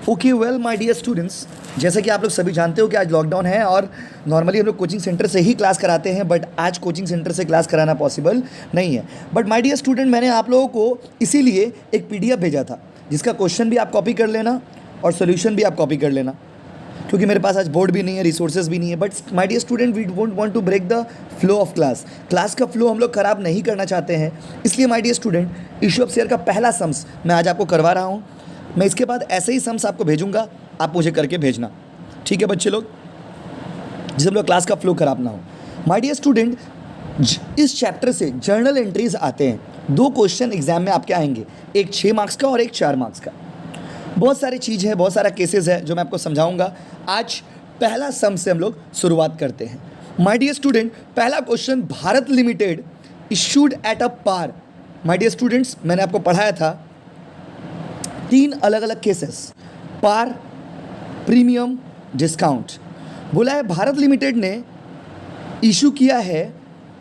Okay well my dear students, जैसे कि आप लोग सभी जानते हो कि आज लॉकडाउन है और नॉर्मली हम लोग कोचिंग सेंटर से ही क्लास कराते हैं, बट आज कोचिंग सेंटर से क्लास कराना पॉसिबल नहीं है। बट माय डियर स्टूडेंट, मैंने आप लोगों को इसीलिए एक पीडीएफ भेजा था जिसका क्वेश्चन भी आप कॉपी कर लेना और सोल्यूशन भी आप कॉपी कर लेना, क्योंकि मेरे पास आज बोर्ड भी नहीं है, रिसोर्सेज भी नहीं है। But my dear student, we don't want to break the flow of class का फ्लो हम लोग ख़राब नहीं करना चाहते हैं। इसलिए my dear student, issue of share का पहला सम्स मैं आज आपको करवा रहा हूँ। मैं इसके बाद ऐसे ही सम्स आपको भेजूंगा, आप मुझे करके भेजना, ठीक है बच्चे लोग, जिससे हम लोग क्लास का फ्लो ख़राब ना हो। माय डियर स्टूडेंट, इस चैप्टर से जर्नल एंट्रीज आते हैं। 2 क्वेश्चन एग्जाम में आपके आएंगे, एक 6 मार्क्स का और एक 4 मार्क्स का। बहुत सारी चीज़ है, बहुत सारा केसेस है जो मैं आपको समझाऊंगा। आज पहला सम से हम लोग शुरुआत करते हैं। माय डियर स्टूडेंट, पहला question, Bharat limited issued at a par. My dear students, मैंने आपको पढ़ाया था 3 अलग अलग केसेस, पार, प्रीमियम, डिस्काउंट। बोला है भारत लिमिटेड ने इशू किया है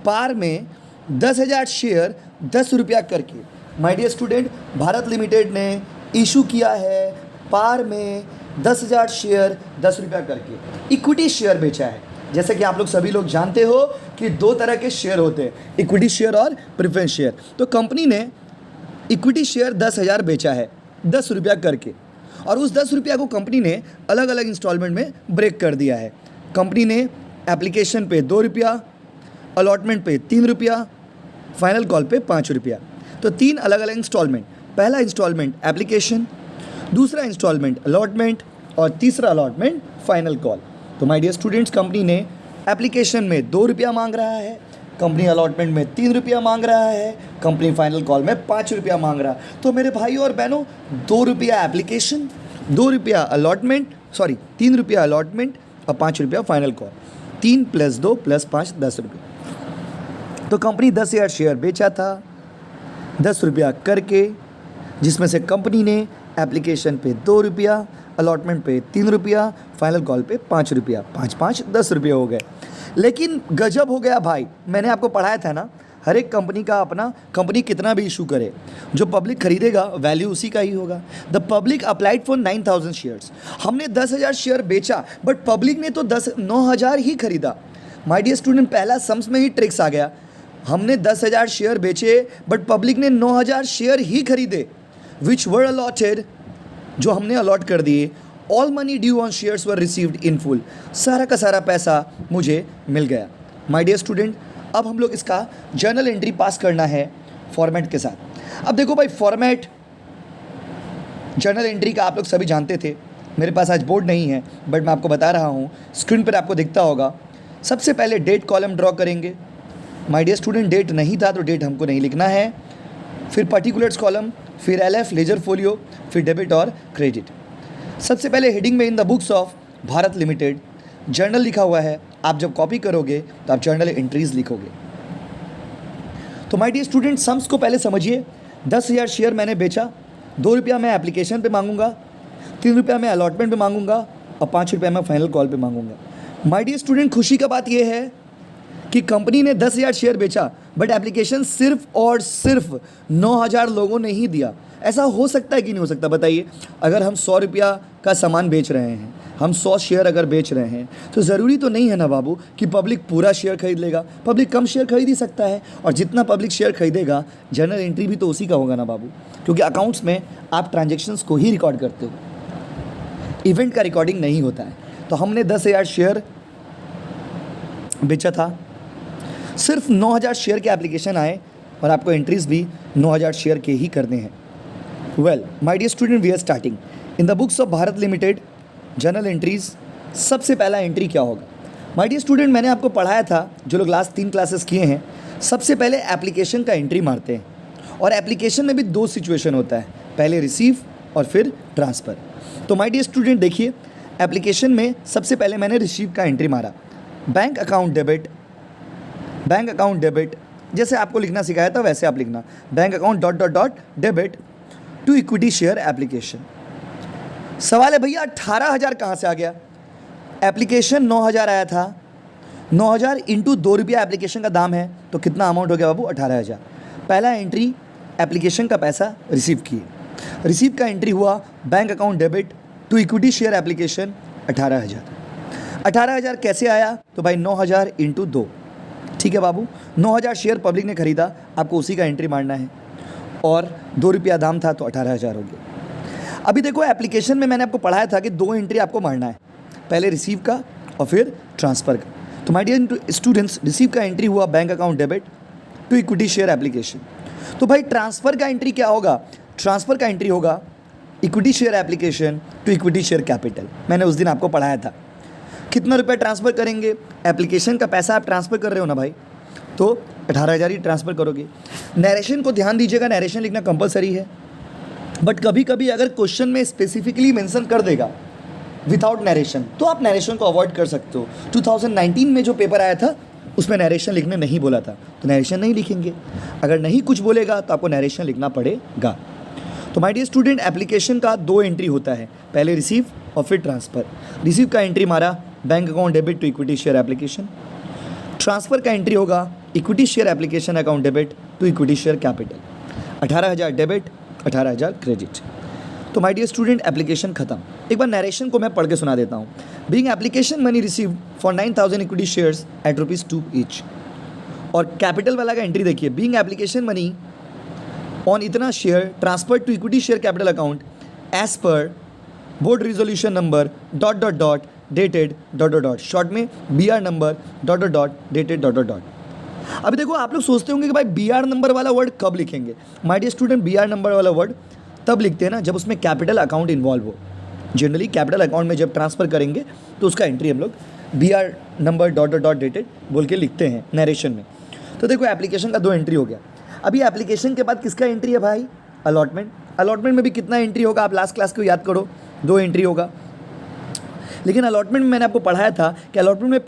पार में 10,000 शेयर 10 रुपया करके। My dear student, Bharat limited ने इशू किया है पार में 10,000 शेयर 10 रुपया करके। इक्विटी शेयर बेचा है। जैसे कि आप लोग सभी लोग जानते हो कि 2 तरह के शेयर होते हैं, इक्विटी शेयर और प्रेफरेंस शेयर। तो कंपनी ने इक्विटी शेयर 10,000 बेचा है 10 रुपया करके, और उस 10 रुपया को कंपनी ने अलग अलग इंस्टॉलमेंट में ब्रेक कर दिया है। कंपनी ने एप्लीकेशन पे 2 रुपया, अलॉटमेंट पे 3 रुपया, फाइनल कॉल पे 5 रुपया। तो 3 अलग अलग इंस्टॉलमेंट, पहला इंस्टॉलमेंट एप्लीकेशन, दूसरा इंस्टॉलमेंट अलॉटमेंट और तीसरा अलॉटमेंट फाइनल कॉल। तो माय डियर स्टूडेंट्स, कंपनी ने एप्लीकेशन में 2 रुपया मांग रहा है, कंपनी अलॉटमेंट में 3 रुपया मांग रहा है, कंपनी फाइनल कॉल में 5 रुपया मांग रहा है। तो मेरे भाई और बहनों, 2 रुपया एप्लीकेशन, 2 रुपया अलॉटमेंट, 3 रुपया अलॉटमेंट और 5 रुपया फाइनल कॉल। 3 + 2 + 5 10 रुपये। तो कंपनी 10,000 शेयर बेचा था 10 रुपया करके, जिसमें से कंपनी ने एप्लीकेशन पे 2 रुपया, अलॉटमेंट पे 3 रुपया, फाइनल कॉल पे 5 रुपया, 5 × 10 रुपये हो गए। लेकिन गजब हो गया भाई, मैंने आपको पढ़ाया था ना, हर एक कंपनी का अपना, कंपनी कितना भी इशू करे, जो पब्लिक खरीदेगा वैल्यू उसी का ही होगा। The public applied for 9,000 shares. हमने 10,000 शेयर बेचा, बट पब्लिक ने तो 9,000 ही खरीदा। माय डियर स्टूडेंट, पहला सम्स में ही ट्रिक्स आ गया। हमने 10,000 शेयर बेचे, बट पब्लिक ने 9,000 शेयर ही खरीदे, विच वर अलॉटेड, जो हमने अलॉट कर दिए। All money due on shares were received in full. सारा का सारा पैसा मुझे मिल गया। माय डियर स्टूडेंट, अब हम लोग इसका जर्नल एंट्री पास करना है फॉर्मेट के साथ। अब देखो भाई, फॉर्मेट जर्नल एंट्री का आप लोग सभी जानते थे। मेरे पास आज बोर्ड नहीं है, बट मैं आपको बता रहा हूँ, स्क्रीन पर आपको दिखता होगा। सबसे पहले डेट कॉलम ड्रॉ करेंगे। माय डियर स्टूडेंट, डेट नहीं था तो डेट हमको नहीं लिखना है। फिर पर्टिकुलर्स कॉलम, फिर LF लेजर फोलियो, फिर डेबिट और क्रेडिट। सबसे पहले हेडिंग में इन the books of Bharat limited journal लिखा हुआ है। आप जब कॉपी करोगे तो आप जर्नल एंट्रीज लिखोगे। तो माय डियर स्टूडेंट, सम्स को पहले समझिए। 10,000 शेयर मैंने बेचा, 2 रुपया मैं एप्लीकेशन पे मांगूंगा, 3 रुपया मैं अलॉटमेंट पे मांगूंगा और 5 रुपया मैं फाइनल कॉल पे मांगूंगा। माय डियर स्टूडेंट, खुशी का बात यह है कि कंपनी ने 10,000 शेयर बेचा, बट एप्लीकेशन सिर्फ और सिर्फ 9,000 लोगों ने ही दिया। ऐसा हो सकता है कि नहीं हो सकता, बताइए। अगर हम 100 रुपया का सामान बेच रहे हैं, हम 100 शेयर अगर बेच रहे हैं, तो ज़रूरी तो नहीं है ना बाबू कि पब्लिक पूरा शेयर खरीद लेगा। पब्लिक कम शेयर खरीद ही सकता है, और जितना पब्लिक शेयर खरीदेगा जर्नल एंट्री भी तो उसी का होगा ना बाबू, क्योंकि अकाउंट्स में आप ट्रांजेक्शन्स को ही रिकॉर्ड करते हो, इवेंट का रिकॉर्डिंग नहीं होता है। तो हमने 10,000 शेयर बेचा था, सिर्फ 9,000 शेयर के एप्लीकेशन आए, और आपको एंट्रीज भी 9,000 शेयर के ही करने हैं। Well my dear student, we are starting in the books of Bharat limited journal entries. सबसे पहला एंट्री क्या होगा? माय डियर स्टूडेंट, मैंने आपको पढ़ाया था, जो लोग लास्ट 3 क्लासेस किए हैं, सबसे पहले एप्लीकेशन का एंट्री मारते हैं। और एप्लीकेशन में भी 2 सिचुएशन होता है, पहले रिसीव और फिर ट्रांसफ़र। तो माय डियर स्टूडेंट देखिए, एप्लीकेशन में सबसे पहले मैंने रिसीव का एंट्री मारा। Bank account debit, bank account debit, जैसे आपको लिखना सिखाया था वैसे आप लिखना, bank account ... debit to equity share application. सवाल है भैया, 18,000 कहाँ से आ गया? एप्लीकेशन 9,000 आया था, 9,000 इंटू 2 रुपया एप्लीकेशन का दाम है, तो कितना अमाउंट हो गया बाबू? 18,000। पहला एंट्री एप्लीकेशन का पैसा रिसीव किए, रिसीव का एंट्री हुआ bank account debit to equity share application 18,000। 18,000 कैसे आया? तो भाई 9,000 इंटू 2, ठीक है बाबू। 9,000 शेयर पब्लिक ने खरीदा, आपको उसी का एंट्री मारना है, और 2 रुपया दाम था तो 18,000 हो गया। अभी देखो एप्लीकेशन में मैंने आपको पढ़ाया था कि 2 एंट्री आपको मारना है, पहले रिसीव का और फिर ट्रांसफ़र का। तो माय डियर स्टूडेंट्स, रिसीव का एंट्री हुआ bank account debit to equity share application. तो भाई ट्रांसफ़र का एंट्री क्या होगा? ट्रांसफ़र का एंट्री होगा equity share application to equity share capital. मैंने उस दिन आपको पढ़ाया था। कितना रुपया ट्रांसफ़र करेंगे? एप्लीकेशन का पैसा आप ट्रांसफ़र कर रहे हो ना भाई, तो 18,000 ही ट्रांसफ़र करोगे। नरेशन को ध्यान दीजिएगा, नरेशन लिखना कंपलसरी है, बट कभी कभी अगर क्वेश्चन में स्पेसिफिकली मेंशन कर देगा विदाउट नरेशन तो आप नरेशन को अवॉइड कर सकते हो। 2019 में जो पेपर आया था उसमें नरेशन लिखने नहीं बोला था, तो नरेशन नहीं लिखेंगे। अगर नहीं कुछ बोलेगा तो आपको नरेशन लिखना पड़ेगा। तो माय डियर स्टूडेंट, एप्लीकेशन का 2 एंट्री होता है, पहले रिसीव और फिर ट्रांसफ़र। रिसीव का एंट्री मारा bank account debit to equity share application. Transfer का एंट्री होगा equity share application account debit to equity share capital. 18,000 debit, 18,000 credit. तो माय डियर स्टूडेंट, एप्लीकेशन खत्म। एक बार नरेशन को मैं पढ़ के सुना देता हूँ। Being application money receive for 9,000 equity shares at ₹2 each. और कैपिटल वाला का एंट्री देखिए, बीइंग एप्लीकेशन मनी ऑन इतना share transfer to equity share capital account as per board resolution number ... dated ... short में BR नंबर ... डेटेड ... अभी देखो आप लोग सोचते होंगे कि भाई BR नंबर वाला वर्ड कब लिखेंगे। My dear student, BR number वाला वर्ड तब लिखते हैं ना जब उसमें कैपिटल अकाउंट इन्वॉल्व हो। जनरली कैपिटल अकाउंट में जब ट्रांसफ़र करेंगे तो उसका एंट्री हम लोग BR नंबर ... डेटेड बोल के लिखते हैं नरेशन में। तो देखो एप्लीकेशन का 2 एंट्री हो गया। अभी एप्लीकेशन के बाद किसका एंट्री है भाई? अलॉटमेंट। अलॉटमेंट में भी कितना एंट्री होगा आप लास्ट क्लास को याद करो, 2 एंट्री होगा। लेकिन अलॉटमेंट में मैंने आपको पढ़ाया था कि अलॉटमेंट में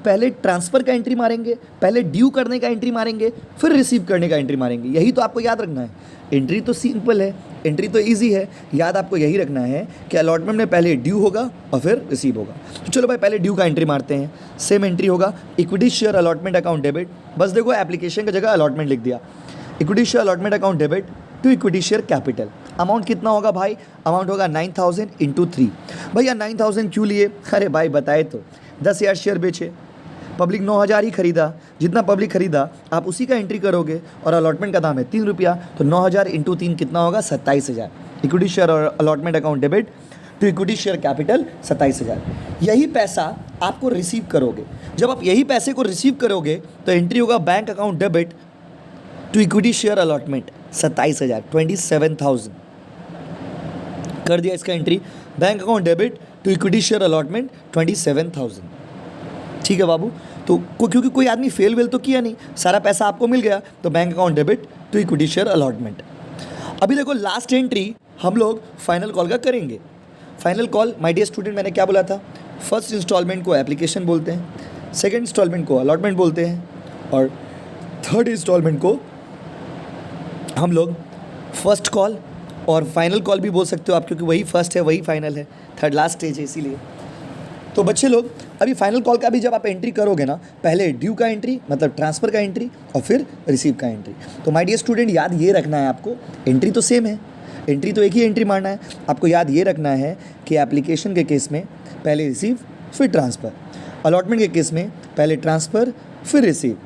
पहले ट्रांसफ़र का एंट्री मारेंगे, पहले ड्यू करने का एंट्री मारेंगे, फिर रिसीव करने का एंट्री मारेंगे। यही तो आपको याद रखना है। एंट्री तो सिंपल है, एंट्री तो इजी है, याद आपको यही रखना है कि अलॉटमेंट में पहले ड्यू होगा और फिर रिसीव होगा। तो चलो भाई पहले ड्यू का एंट्री मारते हैं। सेम एंट्री होगा equity share allotment account debit. बस देखो एप्लीकेशन की जगह अलॉटमेंट लिख दिया। Equity share allotment account debit to equity share capital. Amount कितना होगा भाई? अमाउंट होगा 9,000 इंटू 3। भैया 9,000 क्यों लिए? अरे भाई बताए तो, 10,000 शेयर बेचे, पब्लिक 9,000 ही खरीदा। जितना पब्लिक खरीदा आप उसी का एंट्री करोगे, और अलॉटमेंट का दाम है 3 रुपया, तो 9,000 इंटू 3 कितना होगा? 27,000। इक्विटी शेयर और allotment account debit to equity share capital 27,000। यही पैसा आपको रिसीव करोगे। जब आप यही पैसे को रिसीव करोगे तो एंट्री होगा bank account debit to equity share allotment 27,000, 27,000 कर दिया इसका entry. Bank account debit to equity share allotment 27,000। ठीक है बाबू। तो क्योंकि कोई आदमी फेल वेल तो किया नहीं, सारा पैसा आपको मिल गया, तो bank account debit to equity share allotment. अभी देखो लास्ट एंट्री हम लोग फाइनल कॉल का करेंगे। Final call my dear student, मैंने क्या बोला था? फर्स्ट इंस्टॉलमेंट को एप्लीकेशन बोलते हैं, सेकेंड इंस्टॉलमेंट को अलॉटमेंट बोलते हैं, और थर्ड इंस्टॉलमेंट को हम लोग फर्स्ट कॉल और फाइनल कॉल भी बोल सकते हो आप, क्योंकि वही फर्स्ट है वही फाइनल है, थर्ड लास्ट स्टेज है इसीलिए। तो बच्चे लोग अभी फाइनल कॉल का भी जब आप एंट्री करोगे ना, पहले ड्यू का एंट्री मतलब ट्रांसफ़र का एंट्री और फिर रिसीव का एंट्री। तो माय डियर स्टूडेंट याद ये रखना है आपको, एंट्री तो सेम है, एंट्री तो एक ही एंट्री मारना है। आपको याद ये रखना है कि एप्लीकेशन के केस में पहले रिसीव फिर ट्रांसफ़र, अलॉटमेंट के केस में पहले ट्रांसफ़र फिर रिसीव,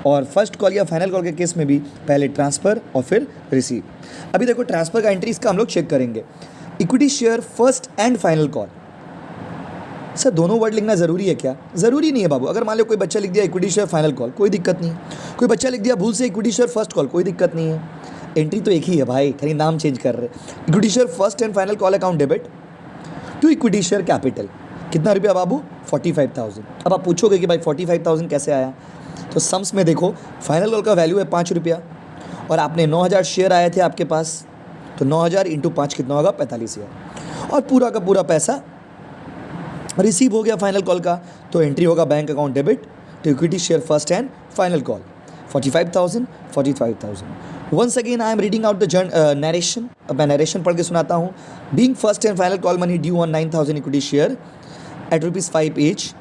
और फर्स्ट कॉल या फाइनल कॉल के केस में भी पहले ट्रांसफ़र और फिर रिसीव। अभी देखो ट्रांसफ़र का एंट्री इसका हम लोग चेक करेंगे। Equity share first and final call. Sir दोनों वर्ड लिखना ज़रूरी है क्या? ज़रूरी नहीं है बाबू। अगर मान लो कोई बच्चा लिख दिया इक्विटी शेयर फाइनल कॉल, कोई दिक्कत नहीं है। कोई बच्चा लिख दिया भूल से इक्विटी शेयर फर्स्ट कॉल, कोई दिक्कत नहीं है। एंट्री तो एक ही है भाई, खाली नाम चेंज कर रहे हैं। Equity share first and final call account debit to equity share capital. कितना रुपया बाबू? 45,000। अब आप पूछोगे कि भाई 45,000 कैसे आया? तो सम्स में देखो, फाइनल कॉल का वैल्यू है 5 रुपया, और आपने 9,000 शेयर आए थे आपके पास, तो 9,000 इंटू 5 कितना होगा? 45,000। और पूरा का पूरा पैसा रिसीव हो गया फाइनल कॉल का, तो एंट्री होगा bank account debit to equity share first and final call 45,000, 45,000। Once again I am reading out the narration. अब मैं नरेशन पढ़ के सुनाता हूँ। Being first and final call money due on 9,000 equity share at ₹5 each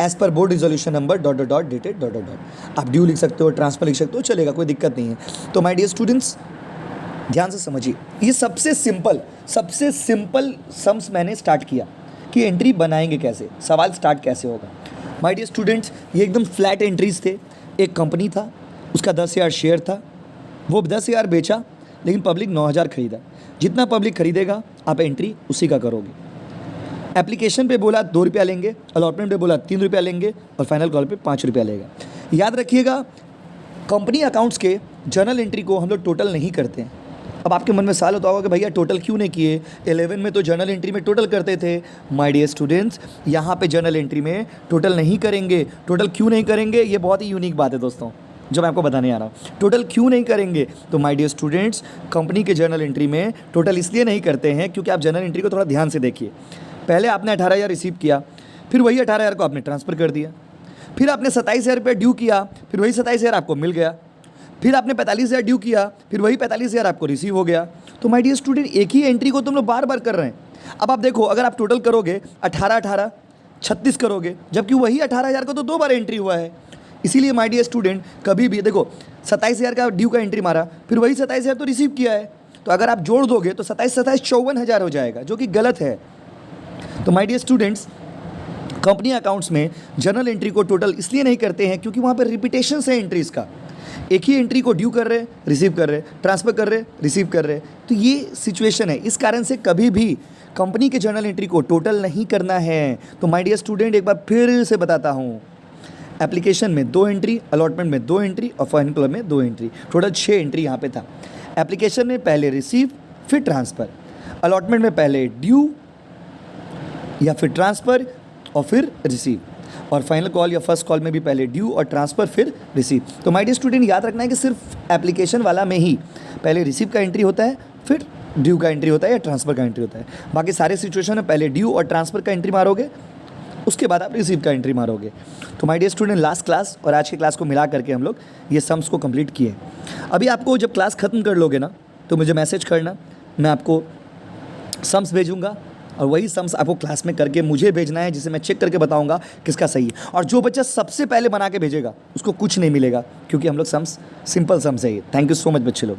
as per board resolution number ... dated ... आप due लिख सकते हो, ट्रांसफर लिख सकते हो, चलेगा, कोई दिक्कत नहीं है। तो माय डियर स्टूडेंट्स, ध्यान से समझिए, ये सबसे सिंपल सम्स मैंने स्टार्ट किया कि एंट्री बनाएंगे कैसे, सवाल स्टार्ट कैसे होगा। माय डियर स्टूडेंट्स, ये एकदम फ्लैट एंट्रीज थे। एक कंपनी था, उसका 10,000 शेयर था, वो 10,000 बेचा, लेकिन पब्लिक 9,000 खरीदा। जितना पब्लिक खरीदेगा आप एंट्री उसी का करोगे। एप्लीकेशन पे बोला 2 रुपया लेंगे, अलॉटमेंट पे बोला 3 रुपया लेंगे, और फाइनल कॉल पे 5 रुपया लेगा। याद रखिएगा, कंपनी अकाउंट्स के जर्नल एंट्री को हम लोग टोटल नहीं करते हैं। अब आपके मन में सवाल होता होगा कि भैया टोटल क्यों नहीं किए, 11 में तो जर्नल एंट्री में टोटल करते थे। माय डियर स्टूडेंट्स, यहाँ पे जर्नल एंट्री में टोटल नहीं करेंगे। टोटल क्यों नहीं करेंगे, ये बहुत ही यूनिक बात है दोस्तों, जो मैं आपको बताने आ रहा हूँ। टोटल क्यों नहीं करेंगे, तो माय डियर स्टूडेंट्स, कंपनी के जर्नल एंट्री में टोटल इसलिए नहीं करते हैं क्योंकि आप जर्नल एंट्री को थोड़ा ध्यान से देखिए। पहले आपने 18,000 रिसीव किया, फिर वही 18,000 को आपने ट्रांसफ़र कर दिया, फिर आपने 27,000 रुपये ड्यू किया, फिर वही 27,000 आपको मिल गया, फिर आपने 45,000 ड्यू किया, फिर वही 45,000 आपको रिसीव हो गया। तो माय डियर स्टूडेंट, एक ही एंट्री को तुम लोग बार बार कर रहे हैं। अब आप देखो, अगर आप टोटल करोगे 18 36 करोगे, जबकि वही 18,000 का तो 2 बार एंट्री हुआ है। इसीलिए माय डियर स्टूडेंट, कभी भी देखो 27,000 का ड्यू का एंट्री मारा, फिर वही 27,000 तो रिसीव किया है, तो अगर आप जोड़ दोगे तो 27 54,000 हो जाएगा, जो कि गलत है। तो my dear students, company accounts में जर्नल एंट्री को टोटल इसलिए नहीं करते हैं क्योंकि वहाँ पर रिपीटेशन है एंट्रीज का। एक ही एंट्री को ड्यू कर रहे, रिसीव कर रहे, ट्रांसफ़र कर रहे, रिसीव कर रहे, तो ये सिचुएशन है। इस कारण से कभी भी कंपनी के जर्नल एंट्री को टोटल नहीं करना है। तो माय डियर स्टूडेंट, एक बार फिर से बताता हूँ, एप्लीकेशन में 2 एंट्री, अलॉटमेंट में 2 एंट्री और फाइनल कॉल में 2 एंट्री, टोटल 6 एंट्री यहाँ पे था। एप्लीकेशन में पहले रिसीव फिर ट्रांसफ़र, अलॉटमेंट में पहले ड्यू या फिर ट्रांसफ़र और फिर रिसीव, और फाइनल कॉल या फर्स्ट कॉल में भी पहले ड्यू और ट्रांसफ़र फिर रिसीव। तो माय डियर स्टूडेंट, याद रखना है कि सिर्फ एप्लीकेशन वाला में ही पहले रिसीव का एंट्री होता है, फिर ड्यू का एंट्री होता है या ट्रांसफ़र का एंट्री होता है। बाकी सारे सिचुएशन में पहले ड्यू और ट्रांसफ़र का एंट्री मारोगे, उसके बाद आप रिसीव का एंट्री मारोगे। तो my dear student, last class और आज के क्लास को मिला करके हम लोग ये सम्स को कंप्लीट किए। अभी आपको जब क्लास ख़त्म कर लोगे ना, तो मुझे मैसेज करना, मैं आपको सम्स भेजूँगा, और वही सम्स आपको क्लास में करके मुझे भेजना है, जिसे मैं चेक करके बताऊंगा किसका सही है। और जो बच्चा सबसे पहले बना के भेजेगा उसको कुछ नहीं मिलेगा, क्योंकि हम लोग सम्स सिंपल सम्स है ये। थैंक यू सो मच बच्चे लोग।